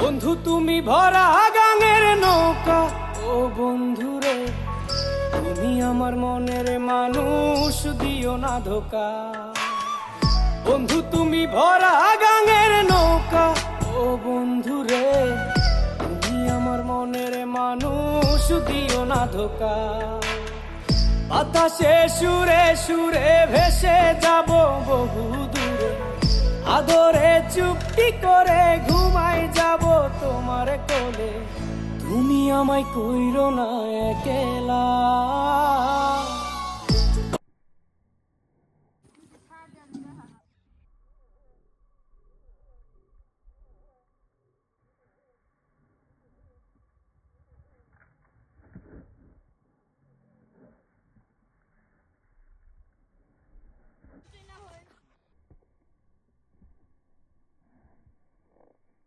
বন্ধু তুমি ভরা গাঙের নৌকা, ও বন্ধু রে তুমি আমার মনের মানুষ, দিও না ধোকা। বন্ধু তুমি ভরা গাঙের নৌকা, ও বন্ধু রে তুমি আমার মনের মানুষ, দিও না ধোকা। বাতাসে সুরে সুরে ভেসে যাব বহু দূরে, আদরে চুপটি করে ঘুমাই যাব তোমার কোলে। তুমি আমায় কইরো না একলা।